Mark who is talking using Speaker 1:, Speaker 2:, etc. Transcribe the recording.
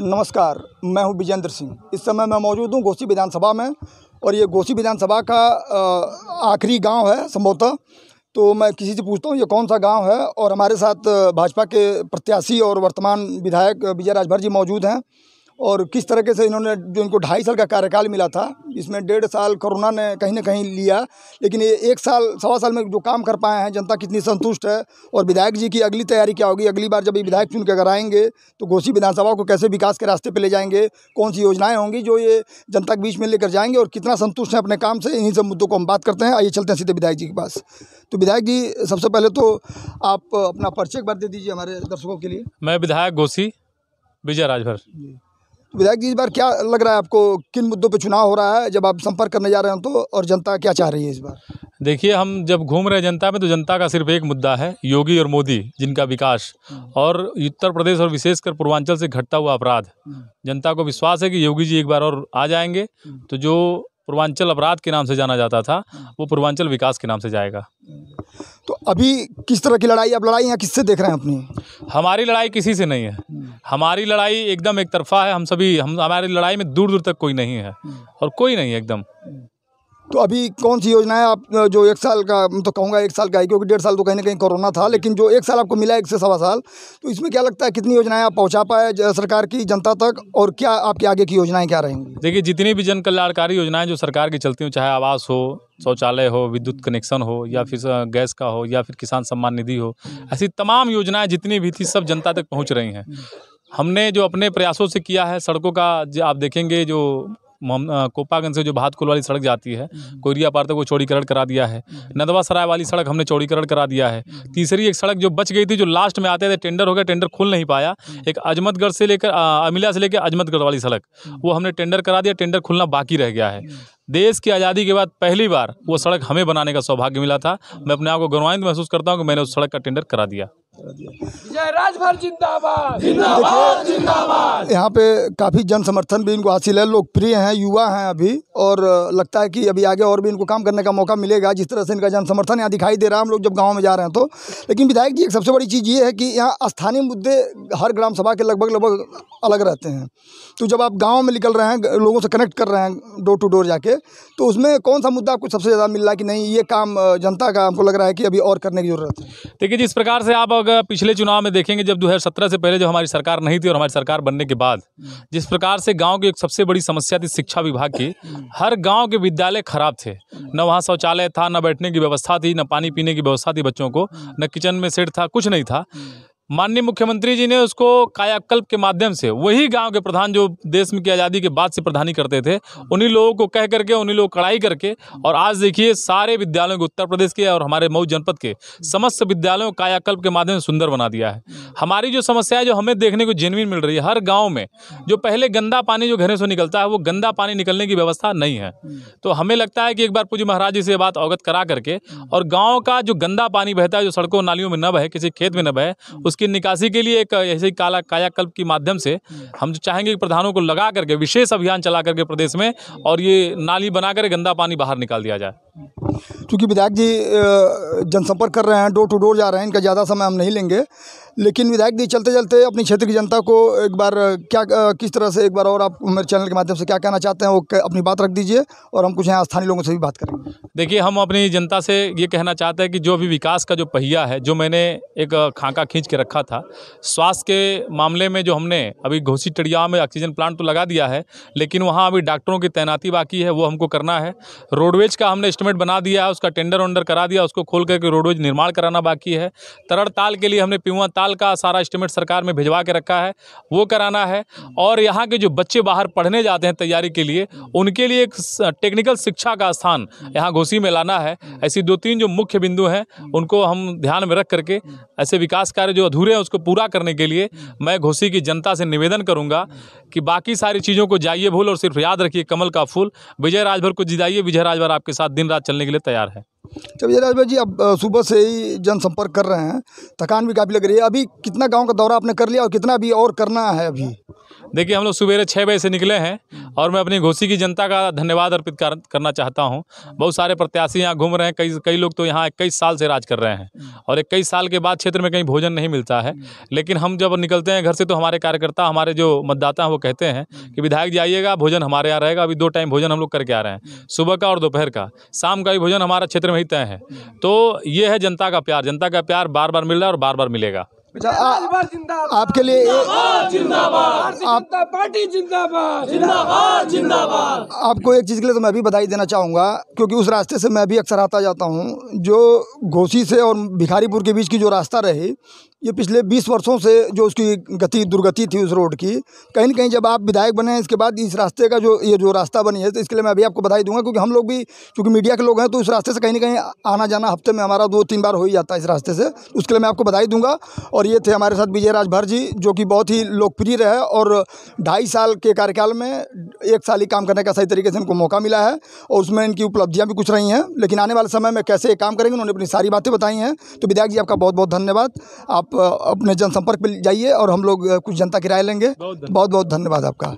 Speaker 1: नमस्कार, मैं हूं विजेंद्र सिंह। इस समय मैं मौजूद हूं घोसी विधानसभा में और ये घोसी विधानसभा का आखिरी गांव है संभवतः। तो मैं किसी से पूछता हूं ये कौन सा गांव है, और हमारे साथ भाजपा के प्रत्याशी और वर्तमान विधायक विजय राजभर जी मौजूद हैं। और किस तरीके से इन्होंने जो इनको 2.5 साल का कार्यकाल मिला था, इसमें 1.5 साल कोरोना ने कहीं ना कहीं लिया, लेकिन ये 1 साल सवा साल में जो काम कर पाए हैं, जनता कितनी संतुष्ट है। और विधायक जी की अगली तैयारी क्या होगी, अगली बार जब ये विधायक चुन के अगर आएंगे तो घोसी विधानसभा को कैसे विकास के रास्ते पे ले जाएंगे, कौन सी योजनाएं होंगी जो ये जनता के बीच में लेकर जाएंगे, और कितना संतुष्ट हैं अपने काम से, इन्हीं सब मुद्दों को हम बात करते हैं। आइए चलते हैं सीधे विधायक जी के पास। तो विधायक जी, सबसे पहले तो आप अपना परिचय एक बार दे दीजिए हमारे दर्शकों के लिए।
Speaker 2: मैं विधायक घोसी विजय राजभर।
Speaker 1: तो विधायक जी, इस बार क्या लग रहा है आपको, किन मुद्दों पे चुनाव हो रहा है जब आप संपर्क करने जा रहे हैं तो, और जनता क्या चाह रही है इस बार?
Speaker 2: देखिए, हम जब घूम रहे हैं जनता में तो जनता का सिर्फ एक मुद्दा है, योगी और मोदी जिनका विकास और उत्तर प्रदेश और विशेषकर पूर्वांचल से घटता हुआ अपराध। जनता को विश्वास है कि योगी जी एक बार और आ जाएंगे तो जो पूर्वांचल अपराध के नाम से जाना जाता था वो पूर्वांचल विकास के नाम से जाएगा।
Speaker 1: तो अभी किस तरह की लड़ाई, आप लड़ाई यहाँ किससे देख रहे हैं अपनी?
Speaker 2: हमारी लड़ाई किसी से नहीं है, हमारी लड़ाई एकदम एक तरफा है। हमारी लड़ाई में दूर दूर तक कोई नहीं है और कोई नहीं है एकदम।
Speaker 1: तो अभी कौन सी योजना है आप जो 1 साल का, मैं तो कहूँगा 1 साल का है, क्योंकि 1.5 साल तो कहीं ना कहीं कोरोना था, लेकिन जो 1 साल आपको मिला, 1 से सवा साल, तो इसमें क्या लगता है कितनी योजनाएं आप पहुंचा पाए सरकार की जनता तक, और क्या आपकी आगे की योजनाएं क्या रहेंगी?
Speaker 2: देखिए, जितनी भी जन कल्याणकारी योजनाएं जो सरकार की चलती हैं, चाहे आवास हो, शौचालय हो, विद्युत कनेक्शन हो, या फिर गैस का हो, या फिर किसान सम्मान निधि हो, ऐसी तमाम योजनाएं जितनी भी थी सब जनता तक पहुँच रही हैं। हमने जो अपने प्रयासों से किया है, सड़कों का आप देखेंगे, जो कोपागंज से जो भातकुल वाली सड़क जाती है, कोयरिया पार तक वो चौड़ीकरण करा दिया है। नदवा सराय वाली सड़क हमने चौड़ीकरण करा दिया है। तीसरी एक सड़क जो बच गई थी, जो लास्ट में आते थे, टेंडर हो गया, टेंडर खुल नहीं पाया, एक अजमतगढ़ से लेकर अमिला से लेकर अजमतगढ़ वाली सड़क, वो हमने टेंडर करा दिया, टेंडर खुलना बाकी रह गया है। देश की आज़ादी के बाद पहली बार वो सड़क हमें बनाने का सौभाग्य मिला था। मैं अपने आप को गौरवान्वित महसूस करता हूँ कि मैंने उस सड़क का टेंडर करा दिया।
Speaker 3: विजय राजभर जिंदाबाद, जिंदाबाद, जिंदाबाद।
Speaker 1: यहाँ पे काफ़ी जन समर्थन भी इनको हासिल है, लोकप्रिय हैं, युवा हैं अभी, और लगता है कि अभी आगे और भी इनको काम करने का मौका मिलेगा, जिस तरह से इनका जन समर्थन यहाँ दिखाई दे रहा है हम लोग जब गाँव में जा रहे हैं तो। लेकिन विधायक जी, एक सबसे बड़ी चीज़ ये है कि यहाँ स्थानीय मुद्दे हर ग्राम सभा के लगभग अलग रहते हैं। तो जब आप गाँव में निकल रहे हैं, लोगों से कनेक्ट कर रहे हैं डोर टू डोर जाके, तो उसमें कौन सा मुद्दा आपको सबसे ज़्यादा मिल रहा है कि नहीं, ये काम जनता का हमको लग रहा है कि अभी और करने की ज़रूरत है?
Speaker 2: देखिए, जिस प्रकार से आप अगर पिछले चुनाव में देखेंगे, जब 2017 से पहले जब हमारी सरकार नहीं थी और हमारी सरकार बनने के बाद जिस प्रकार से गांव की एक सबसे बड़ी समस्या थी शिक्षा विभाग की, हर गांव के विद्यालय खराब थे, न वहां शौचालय था, न बैठने की व्यवस्था थी, न पानी पीने की व्यवस्था थी बच्चों को, न किचन में सेट था, कुछ नहीं था। माननीय मुख्यमंत्री जी ने उसको कायाकल्प के माध्यम से, वही गांव के प्रधान जो देश में की आज़ादी के बाद से प्रधानी करते थे, उन्हीं लोगों को कह करके, उन्हीं लोगों को कड़ाई करके, और आज देखिए सारे विद्यालयों को, उत्तर प्रदेश के और हमारे मऊ जनपद के समस्त विद्यालयों को कायाकल्प के माध्यम से सुंदर बना दिया है। हमारी जो समस्या है, जो हमें देखने को जेन्युइन मिल रही है, हर गाँव में जो पहले गंदा पानी जो घरों से निकलता है, वो गंदा पानी निकलने की व्यवस्था नहीं है। तो हमें लगता है कि एक बार पूज्य महाराज जी से बात अवगत करा करके, और गाँव का जो गंदा पानी बहता है, जो सड़कों नालियों में न बहे, किसी खेत में न बहे, उसकी निकासी के लिए एक ऐसे कायाकल्प के माध्यम से हम चाहेंगे कि प्रधानों को लगा करके विशेष अभियान चला करके प्रदेश में, और ये नाली बना कर गंदा पानी बाहर निकाल दिया जाए।
Speaker 1: क्योंकि विधायक जी जनसंपर्क कर रहे हैं, डोर टू डोर जा रहे हैं, इनका ज़्यादा समय हम नहीं लेंगे, लेकिन विधायक जी चलते चलते अपनी क्षेत्र की जनता को एक बार किस तरह से, एक बार और आप मेरे चैनल के माध्यम से क्या कहना चाहते हैं, वो अपनी बात रख दीजिए, और हम कुछ यहाँ स्थानीय लोगों से भी बात करेंगे।
Speaker 2: देखिए, हम अपनी जनता से ये कहना चाहते हैं कि जो भी विकास का जो पहिया है, जो मैंने एक खाका खींच के रखा था, स्वास्थ्य के मामले में जो हमने अभी घोसी टड़िया में ऑक्सीजन प्लांट तो लगा दिया है, लेकिन वहाँ अभी डॉक्टरों की तैनाती बाकी है, वो हमको करना है। रोडवेज का हमने एस्टिमेट बना दिया है, उसका टेंडर वेंडर करा दिया, उसको खोल करके रोडवेज निर्माण कराना बाकी है। तरड़ ताल के लिए हमने पिउआ ताल का सारा एस्टिमेट सरकार में भिजवा के रखा है, वो कराना है। और यहाँ के जो बच्चे बाहर पढ़ने जाते हैं तैयारी के लिए, उनके लिए एक टेक्निकल शिक्षा का स्थान यहाँ घोसी में लाना है। ऐसी 2-3 जो मुख्य बिंदु हैं, उनको हम ध्यान में रख करके ऐसे विकास कार्य जो अधूरे हैं उसको पूरा करने के लिए मैं घोसी की जनता से निवेदन करूँगा कि बाकी सारी चीज़ों को जाइए भूल, और सिर्फ याद रखिए कमल का फूल, विजय राजभर को जिताइए। विजय राजभर आपके साथ दिन रात चलने के लिए तैयार है।
Speaker 1: चलिए विजय राजभर जी, अब सुबह से ही जनसंपर्क कर रहे हैं, थकान भी काफ़ी लग रही है। अभी कितना गांव का दौरा आपने कर लिया और कितना भी और करना है अभी?
Speaker 2: देखिए हम लोग सवेरे 6 बजे से निकले हैं और मैं अपनी घोसी की जनता का धन्यवाद अर्पित करना चाहता हूँ। बहुत सारे प्रत्याशी यहाँ घूम रहे हैं, कई लोग तो यहाँ 21 साल से राज कर रहे हैं और 21 साल के बाद क्षेत्र में कहीं भोजन नहीं मिलता है। लेकिन हम जब निकलते हैं घर से तो हमारे कार्यकर्ता, हमारे जो मतदाता हैं वो कहते हैं कि विधायक जी आइएगा, भोजन हमारे यहाँ रहेगा। अभी 2 टाइम भोजन हम लोग करके आ रहे हैं, सुबह का और दोपहर का। शाम का भी भोजन हमारा क्षेत्र में ही तय है। तो ये है जनता का प्यार बार बार मिल रहा है और बार बार मिलेगा।
Speaker 1: अच्छा, आपके लिए
Speaker 3: जनता पार्टी जिंदाबाद, जिंदाबाद, जिंदाबाद।
Speaker 1: आपको एक चीज़ के लिए तो मैं भी बधाई देना चाहूँगा, क्योंकि उस रास्ते से मैं भी अक्सर आता जाता हूँ। जो घोसी से और भिखारीपुर के बीच की जो रास्ता रही, ये पिछले 20 वर्षों से जो उसकी दुर्गति थी उस रोड की, कहीं न कहीं जब आप विधायक बने इसके बाद इस रास्ते का जो रास्ता बनी है, तो इसके लिए मैं भी आपको बधाई दूंगा। क्योंकि हम लोग भी चूँकि मीडिया के लोग हैं तो उस रास्ते से कहीं न कहीं आना जाना हफ्ते में हमारा 2-3 बार हो ही जाता है इस रास्ते से। उसके लिए मैं आपको बधाई दूंगा। और ये थे हमारे साथ विजय राजभर जी, जो कि बहुत ही लोकप्रिय रहे और 2.5 साल के कार्यकाल में 1 साल ही काम करने का सही तरीके से इनको मौका मिला है और उसमें इनकी उपलब्धियाँ भी कुछ रही हैं। लेकिन आने वाले समय में कैसे काम करेंगे, उन्होंने अपनी सारी बातें बताई हैं। तो विधायक जी आपका बहुत बहुत धन्यवाद। आप अपने जनसंपर्क पे जाइए और हम लोग कुछ जनता की राय लेंगे। बहुत बहुत धन्यवाद आपका।